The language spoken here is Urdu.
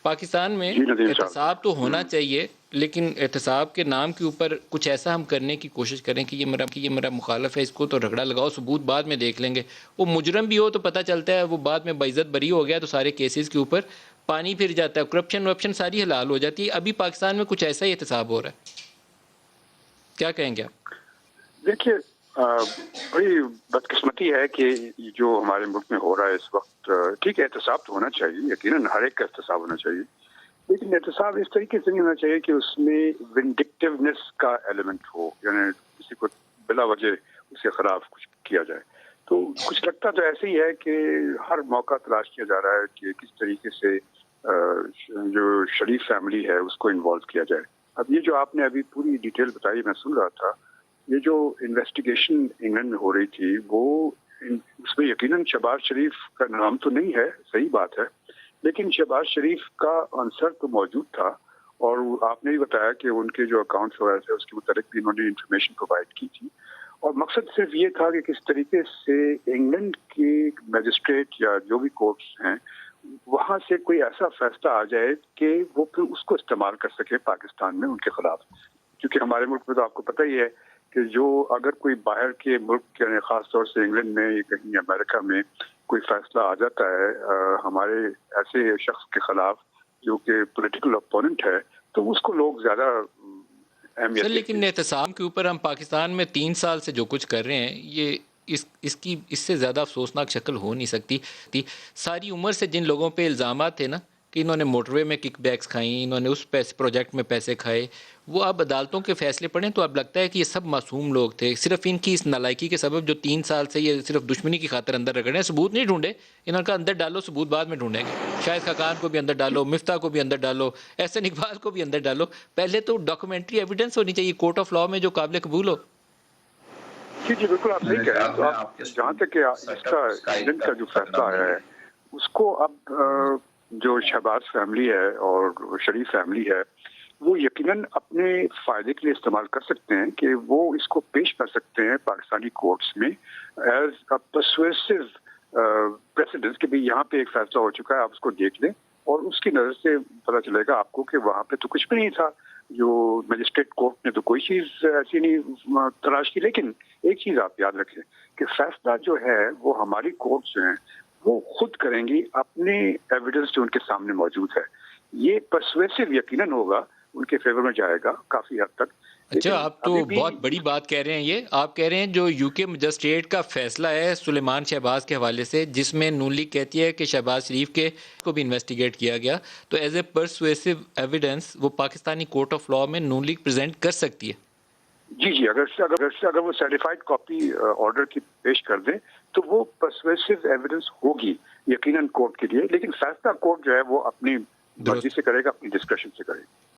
پاکستان میں جی ندیم صاحب، احتساب تو ہونا چاہیے، لیکن احتساب کے نام کے اوپر کچھ ایسا ہم کرنے کی کوشش کریں کہ یہ میرا مخالف ہے، اس کو تو رگڑا لگاؤ، ثبوت بعد میں دیکھ لیں گے. وہ مجرم بھی ہو تو پتہ چلتا ہے، وہ بعد میں باعزت بری ہو گیا تو سارے کیسز کے اوپر پانی پھر جاتا ہے، کرپشن ساری حلال ہو جاتی ہے. ابھی پاکستان میں کچھ ایسا ہی احتساب ہو رہا ہے. کیا کہیں گے آپ؟ دیکھیے بڑی بدقسمتی ہے کہ جو ہمارے ملک میں ہو رہا ہے اس وقت. ٹھیک ہے، احتساب تو ہونا چاہیے، یقیناً ہر ایک کا احتساب ہونا چاہیے، لیکن احتساب اس طریقے سے نہیں ہونا چاہیے کہ اس میں ونڈکٹیونیس کا ایلیمنٹ ہو، یعنی کسی کو بلا وجہ اس کے خلاف کچھ کیا جائے. تو کچھ لگتا تو ایسے ہی ہے کہ ہر موقع تلاش کیا جا رہا ہے کہ کس طریقے سے جو شریف فیملی ہے اس کو انوالو کیا جائے. اب یہ جو آپ نے ابھی پوری ڈیٹیل بتائی، میں سن رہا تھا، یہ جو انویسٹیگیشن انگلینڈ میں ہو رہی تھی وہ اس میں یقیناً شہباز شریف کا نام تو نہیں ہے، صحیح بات ہے، لیکن شہباز شریف کا عنصر تو موجود تھا. اور آپ نے بھی بتایا کہ ان کے جو اکاؤنٹس وغیرہ تھے اس کے متعلق بھی انہوں نے انفارمیشن پرووائڈ کی تھی، اور مقصد صرف یہ تھا کہ کس طریقے سے انگلینڈ کی میجسٹریٹ یا جو بھی کورٹس ہیں وہاں سے کوئی ایسا فیصلہ آ جائے کہ وہ پھر اس کو استعمال کر سکے پاکستان میں ان کے خلاف. کیونکہ ہمارے ملک میں تو آپ کو پتہ ہی ہے کہ جو اگر کوئی باہر کے ملک یعنی خاص طور سے انگلینڈ میں یا کہیں امریکہ میں کوئی فیصلہ آ جاتا ہے ہمارے ایسے شخص کے خلاف جو کہ پولیٹیکل اپوننٹ ہے، تو اس کو لوگ زیادہ اہمیت سر دیتے لیکن ہیں. احتساب کے اوپر ہم پاکستان میں 3 سال سے جو کچھ کر رہے ہیں، یہ اس سے زیادہ افسوسناک شکل ہو نہیں سکتی. ساری عمر سے جن لوگوں پہ الزامات تھے نا کہ انہوں نے موٹر وے میں کک بیکس کھائیں، انہوں نے اس پروجیکٹ میں پیسے کھائے، وہ اب عدالتوں کے فیصلے پڑھیں تو اب لگتا ہے کہ یہ سب معصوم لوگ تھے. صرف ان کی اس نالائکی کے سبب جو 3 سال سے یہ صرف دشمنی کی خاطر اندر رگڑے ہیں، ثبوت نہیں ڈھونڈے. انہوں کا اندر ڈالو، ثبوت بعد میں ڈھونڈیں گے. شاہد خاقان کو بھی اندر ڈالو، مفتاح کو بھی اندر ڈالو، احسن اقبال کو بھی اندر ڈالو. پہلے تو ڈاکومنٹری ایویڈنس ہونی چاہیے کورٹ آف لاء میں جو قابل قبول ہو. جی جی بالکل آپ صحیح کہہ رہے ہیں. تو آپ جہاں تک کہ اس کا انگلینڈ کا جو فیصلہ آیا ہے اس کو اب جو شہباز فیملی ہے اور شریف فیملی ہے وہ یقیناً اپنے فائدے کے لیے استعمال کر سکتے ہیں کہ وہ اس کو پیش کر سکتے ہیں پاکستانی کورٹس میں ایز اے پرسویسو پریسیڈنس کہ بھی یہاں پہ ایک فیصلہ ہو چکا ہے، آپ اس کو دیکھ لیں اور اس کی نظر سے پتہ چلے گا آپ کو کہ وہاں پہ تو کچھ بھی نہیں تھا. جو مجسٹریٹ کورٹ نے تو کوئی چیز ایسی نہیں تلاش کی. لیکن ایک چیز آپ یاد رکھیں کہ فیصلہ جو ہے وہ ہماری کورٹس ہیں وہ خود کریں گی اپنے ایویڈنس جو ان کے سامنے موجود ہے. یہ پرسویسو یقیناً ہوگا، ان کے فیور میں جائے گا کافی حد تک. اچھا، آپ تو بہت بڑی بات کہہ رہے ہیں. یہ آپ کہہ رہے ہیں جو یو کے مجسٹریٹ کا فیصلہ ہے سلیمان شہباز کے حوالے سے، جس میں نون لیگ کہتی ہے کہ شہباز شریف کے کو بھی انویسٹیگیٹ کیا گیا، تو ایز اے پرسویسو ایویڈنس وہ پاکستانی کورٹ آف لاء میں نون لیگ پریزنٹ کر سکتی ہے. جی اگر وہ سرٹیفائڈ کاپی آرڈر کی پیش کر دیں تو وہ پرسویسو ایویڈنس ہوگی یقیناً کورٹ کے لیے. لیکن فیصلہ کورٹ جو ہے وہ اپنی مرضی سے کرے گا، اپنی ڈسکریشن سے کرے گا.